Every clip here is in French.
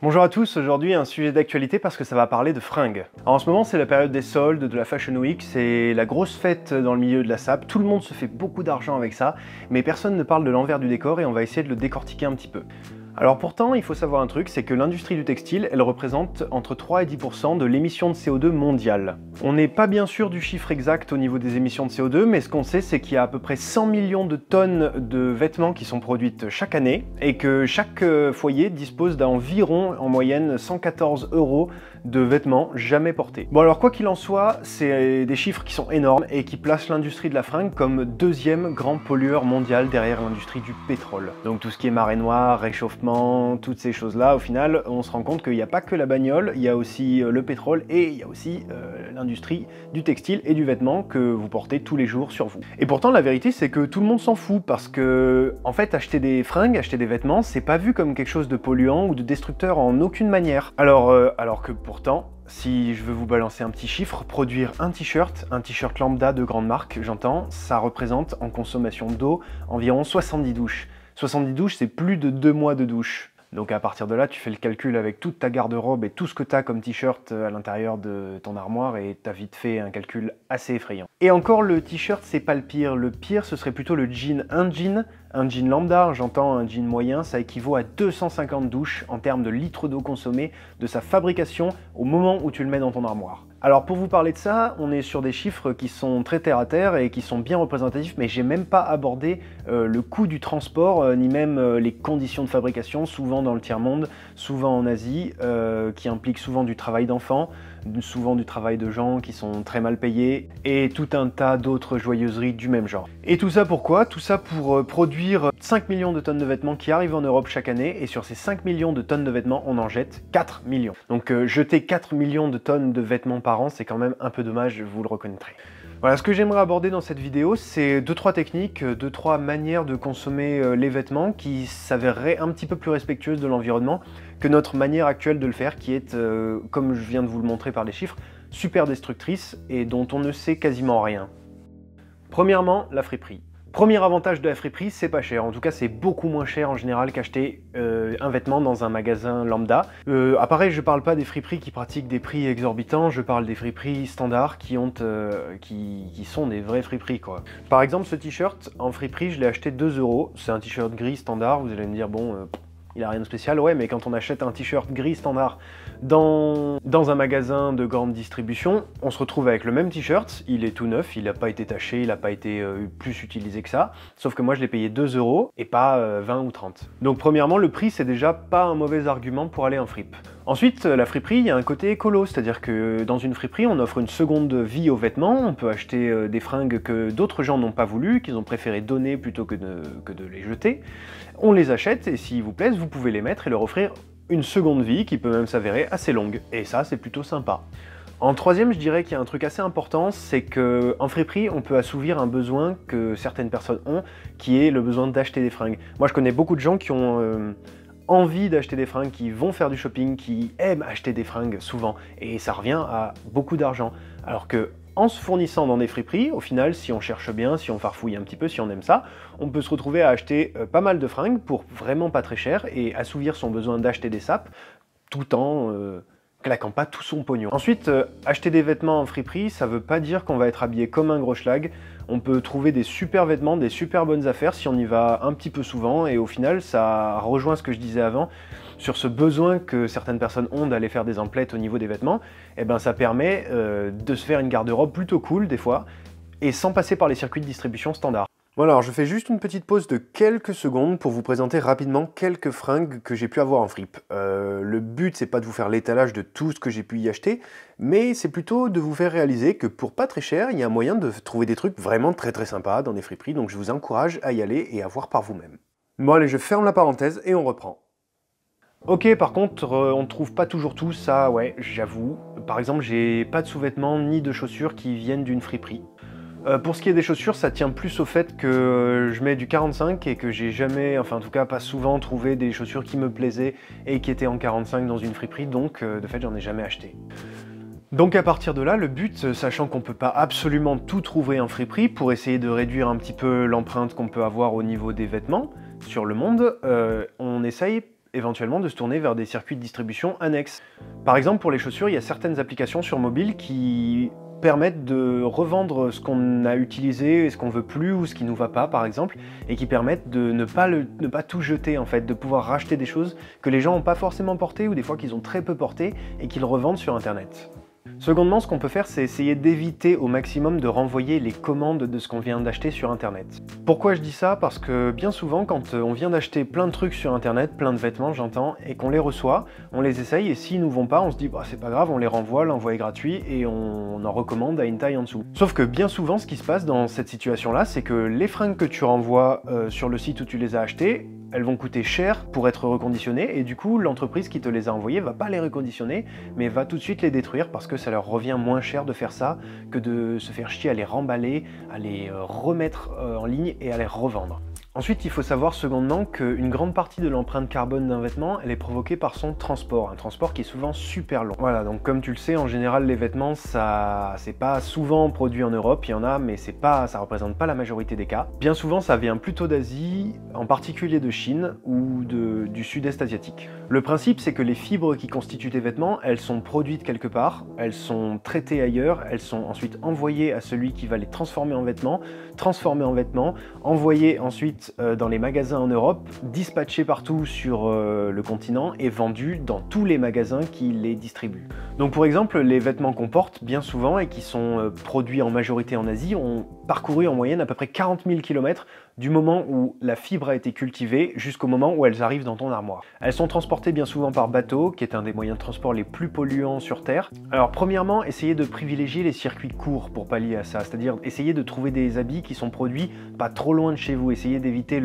Bonjour à tous, aujourd'hui un sujet d'actualité parce que ça va parler de fringues. Alors, en ce moment c'est la période des soldes, de la Fashion Week, c'est la grosse fête dans le milieu de la sape, tout le monde se fait beaucoup d'argent avec ça, mais personne ne parle de l'envers du décor et on va essayer de le décortiquer un petit peu. Alors pourtant, il faut savoir un truc, c'est que l'industrie du textile, elle représente entre 3 et 10% de l'émission de CO2 mondiale. On n'est pas bien sûr du chiffre exact au niveau des émissions de CO2, mais ce qu'on sait, c'est qu'il y a à peu près 100 millions de tonnes de vêtements qui sont produites chaque année, et que chaque foyer dispose d'environ, en moyenne, 114 € de vêtements jamais portés. Bon alors quoi qu'il en soit, c'est des chiffres qui sont énormes et qui placent l'industrie de la fringue comme deuxième grand pollueur mondial derrière l'industrie du pétrole. Donc tout ce qui est marée noire, réchauffement, toutes ces choses-là, au final, on se rend compte qu'il n'y a pas que la bagnole, il y a aussi le pétrole et il y a aussi l'industrie du textile et du vêtement que vous portez tous les jours sur vous. Et pourtant, la vérité, c'est que tout le monde s'en fout parce que, en fait, acheter des fringues, acheter des vêtements, c'est pas vu comme quelque chose de polluant ou de destructeur en aucune manière. Alors que pourtant, si je veux vous balancer un petit chiffre, produire un t-shirt lambda de grande marque, j'entends, ça représente en consommation d'eau environ 70 douches. 70 douches, c'est plus de 2 mois de douche. Donc à partir de là, tu fais le calcul avec toute ta garde-robe et tout ce que tu as comme t-shirt à l'intérieur de ton armoire et tu as vite fait un calcul assez effrayant. Et encore, le t-shirt, c'est pas le pire. Le pire, ce serait plutôt le jean. Un jean lambda, j'entends un jean moyen, ça équivaut à 250 douches en termes de litres d'eau consommée de sa fabrication au moment où tu le mets dans ton armoire. Alors pour vous parler de ça, on est sur des chiffres qui sont très terre à terre et qui sont bien représentatifs, mais j'ai même pas abordé le coût du transport, ni même les conditions de fabrication, souvent dans le tiers-monde, souvent en Asie, qui impliquent souvent du travail d'enfants, souvent du travail de gens qui sont très mal payés, et tout un tas d'autres joyeuseries du même genre. Et tout ça pourquoi? Tout ça pour produire 5 millions de tonnes de vêtements qui arrivent en Europe chaque année, et sur ces 5 millions de tonnes de vêtements, on en jette 4 millions. Donc jeter 4 millions de tonnes de vêtements par an, c'est quand même un peu dommage, vous le reconnaîtrez. Voilà, ce que j'aimerais aborder dans cette vidéo, c'est 2-3 techniques, 2-3 manières de consommer les vêtements qui s'avéreraient un petit peu plus respectueuses de l'environnement que notre manière actuelle de le faire, qui est, comme je viens de vous le montrer par les chiffres, super destructrice et dont on ne sait quasiment rien. Premièrement, la friperie. Premier avantage de la friperie, c'est pas cher. En tout cas, c'est beaucoup moins cher en général qu'acheter un vêtement dans un magasin lambda. Pareil, je parle pas des friperies qui pratiquent des prix exorbitants, je parle des friperies standards qui sont des vraies friperies, quoi. Par exemple, ce t-shirt, en friperie, je l'ai acheté 2 €. C'est un t-shirt gris standard, vous allez me dire, bon, il a rien de spécial. Ouais, mais quand on achète un t-shirt gris standard dans un magasin de grande distribution, on se retrouve avec le même t-shirt, il est tout neuf, il n'a pas été taché, il n'a pas été plus utilisé que ça, sauf que moi je l'ai payé 2 € et pas 20 ou 30. Donc premièrement, le prix c'est déjà pas un mauvais argument pour aller en fripe. Ensuite, la friperie, il y a un côté écolo, c'est-à-dire que dans une friperie, on offre une seconde vie aux vêtements, on peut acheter des fringues que d'autres gens n'ont pas voulu, qu'ils ont préféré donner plutôt que de les jeter. On les achète et s'ils vous plaisent, vous pouvez les mettre et leur offrir une seconde vie qui peut même s'avérer assez longue. Et ça, c'est plutôt sympa. En troisième, je dirais qu'il y a un truc assez important, c'est qu'en friperie, on peut assouvir un besoin que certaines personnes ont, qui est le besoin d'acheter des fringues. Moi, je connais beaucoup de gens qui ont envie d'acheter des fringues, qui vont faire du shopping, qui aiment acheter des fringues souvent, et ça revient à beaucoup d'argent. Alors que en se fournissant dans des friperies, au final, si on cherche bien, si on farfouille un petit peu, si on aime ça, on peut se retrouver à acheter pas mal de fringues pour vraiment pas très cher et assouvir son besoin d'acheter des sapes tout en claquant pas tout son pognon. Ensuite, acheter des vêtements en friperie, ça veut pas dire qu'on va être habillé comme un gros schlag. On peut trouver des super vêtements, des super bonnes affaires si on y va un petit peu souvent et au final, ça rejoint ce que je disais avant sur ce besoin que certaines personnes ont d'aller faire des emplettes au niveau des vêtements. Et ben ça permet de se faire une garde-robe plutôt cool des fois et sans passer par les circuits de distribution standards. Voilà, alors je fais juste une petite pause de quelques secondes pour vous présenter rapidement quelques fringues que j'ai pu avoir en fripe. Le but, c'est pas de vous faire l'étalage de tout ce que j'ai pu y acheter, mais c'est plutôt de vous faire réaliser que pour pas très cher, il y a un moyen de trouver des trucs vraiment très sympas dans des friperies, donc je vous encourage à y aller et à voir par vous-même. Bon allez, je ferme la parenthèse et on reprend. Ok, par contre, on ne trouve pas toujours tout, ça, ouais, j'avoue. Par exemple, j'ai pas de sous-vêtements ni de chaussures qui viennent d'une friperie. Pour ce qui est des chaussures, ça tient plus au fait que je mets du 45 et que j'ai jamais, enfin en tout cas pas souvent, trouvé des chaussures qui me plaisaient et qui étaient en 45 dans une friperie, donc de fait j'en ai jamais acheté. Donc à partir de là, le but, sachant qu'on peut pas absolument tout trouver en friperie, pour essayer de réduire un petit peu l'empreinte qu'on peut avoir au niveau des vêtements sur le monde, on essaye éventuellement de se tourner vers des circuits de distribution annexes. Par exemple, pour les chaussures, il y a certaines applications sur mobile qui permettent de revendre ce qu'on a utilisé et ce qu'on veut plus ou ce qui nous va pas par exemple, et qui permettent de ne pas tout jeter en fait, de pouvoir racheter des choses que les gens n'ont pas forcément portées ou des fois qu'ils ont très peu portées et qu'ils revendent sur internet. Secondement, ce qu'on peut faire, c'est essayer d'éviter au maximum de renvoyer les commandes de ce qu'on vient d'acheter sur internet. Pourquoi je dis ça? Parce que bien souvent, quand on vient d'acheter plein de trucs sur internet, plein de vêtements j'entends, et qu'on les reçoit, on les essaye et s'ils nous vont pas, on se dit bah, c'est pas grave, on les renvoie, l'envoi est gratuit et on en recommande à une taille en dessous. Sauf que bien souvent, ce qui se passe dans cette situation-là, c'est que les fringues que tu renvoies sur le site où tu les as achetées, elles vont coûter cher pour être reconditionnées et du coup l'entreprise qui te les a envoyées va pas les reconditionner mais va tout de suite les détruire parce que ça leur revient moins cher de faire ça que de se faire chier à les remballer, à les remettre en ligne et à les revendre. Ensuite, il faut savoir secondement qu'une grande partie de l'empreinte carbone d'un vêtement, elle est provoquée par son transport, un transport qui est souvent super long. Voilà, donc comme tu le sais, en général, les vêtements, c'est pas souvent produit en Europe, il y en a, mais ça représente pas la majorité des cas. Bien souvent, ça vient plutôt d'Asie, en particulier de Chine ou du sud-est asiatique. Le principe, c'est que les fibres qui constituent tes vêtements, elles sont produites quelque part, elles sont traitées ailleurs, elles sont ensuite envoyées à celui qui va les transformer en vêtements, envoyées ensuite dans les magasins en Europe, dispatchés partout sur le continent et vendus dans tous les magasins qui les distribuent. Donc pour exemple, les vêtements qu'on porte bien souvent et qui sont produits en majorité en Asie ont parcouru en moyenne à peu près 40 000 km du moment où la fibre a été cultivée jusqu'au moment où elles arrivent dans ton armoire. Elles sont transportées bien souvent par bateau, qui est un des moyens de transport les plus polluants sur Terre. Alors premièrement, essayez de privilégier les circuits courts pour pallier à ça, c'est-à-dire essayez de trouver des habits qui sont produits pas trop loin de chez vous, essayez d'éviter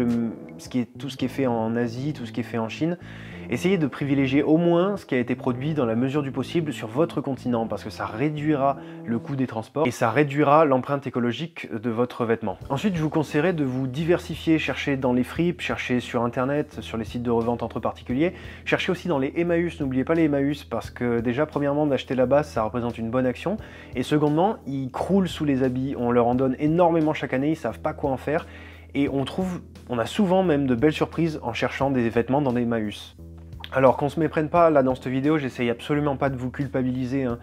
tout ce qui est fait en Asie, tout ce qui est fait en Chine. Essayez de privilégier au moins ce qui a été produit dans la mesure du possible sur votre continent parce que ça réduira le coût des transports et ça réduira l'empreinte écologique de votre vêtement. Ensuite, je vous conseillerais de vous diversifier, chercher dans les fripes, chercher sur internet, sur les sites de revente entre particuliers, cherchez aussi dans les Emmaüs, n'oubliez pas les Emmaüs parce que déjà premièrement d'acheter là-bas ça représente une bonne action et secondement ils croulent sous les habits, on leur en donne énormément chaque année, ils savent pas quoi en faire et on a souvent même de belles surprises en cherchant des vêtements dans des Emmaüs. Alors qu'on se méprenne pas, là dans cette vidéo, j'essaye absolument pas de vous culpabiliser, hein.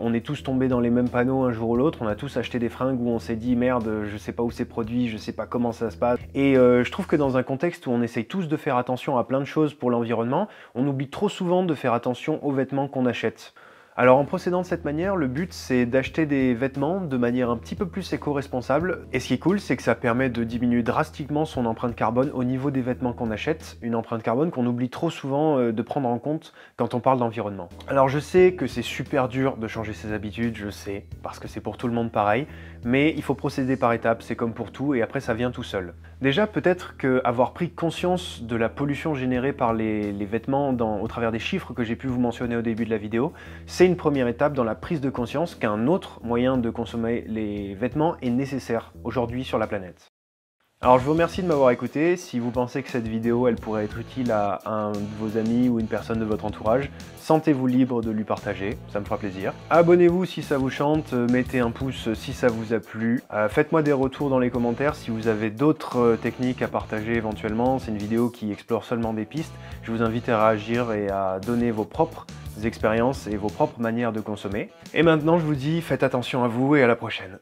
On est tous tombés dans les mêmes panneaux un jour ou l'autre, on a tous acheté des fringues où on s'est dit merde, je sais pas où c'est produit, je sais pas comment ça se passe. Et je trouve que dans un contexte où on essaye tous de faire attention à plein de choses pour l'environnement, on oublie trop souvent de faire attention aux vêtements qu'on achète. Alors en procédant de cette manière, le but c'est d'acheter des vêtements de manière un petit peu plus éco-responsable. Et ce qui est cool, c'est que ça permet de diminuer drastiquement son empreinte carbone au niveau des vêtements qu'on achète. Une empreinte carbone qu'on oublie trop souvent de prendre en compte quand on parle d'environnement. Alors je sais que c'est super dur de changer ses habitudes, je sais, parce que c'est pour tout le monde pareil. Mais il faut procéder par étapes, c'est comme pour tout, et après ça vient tout seul. Déjà, peut-être qu'avoir pris conscience de la pollution générée par les vêtements au travers des chiffres que j'ai pu vous mentionner au début de la vidéo, c'est une première étape dans la prise de conscience qu'un autre moyen de consommer les vêtements est nécessaire aujourd'hui sur la planète. Alors je vous remercie de m'avoir écouté. Si vous pensez que cette vidéo elle pourrait être utile à un de vos amis ou une personne de votre entourage, sentez-vous libre de lui partager, ça me fera plaisir. Abonnez-vous si ça vous chante, mettez un pouce si ça vous a plu. Faites-moi des retours dans les commentaires si vous avez d'autres techniques à partager éventuellement. C'est une vidéo qui explore seulement des pistes. Je vous invite à réagir et à donner vos propres expériences et vos propres manières de consommer. Et maintenant je vous dis faites attention à vous et à la prochaine.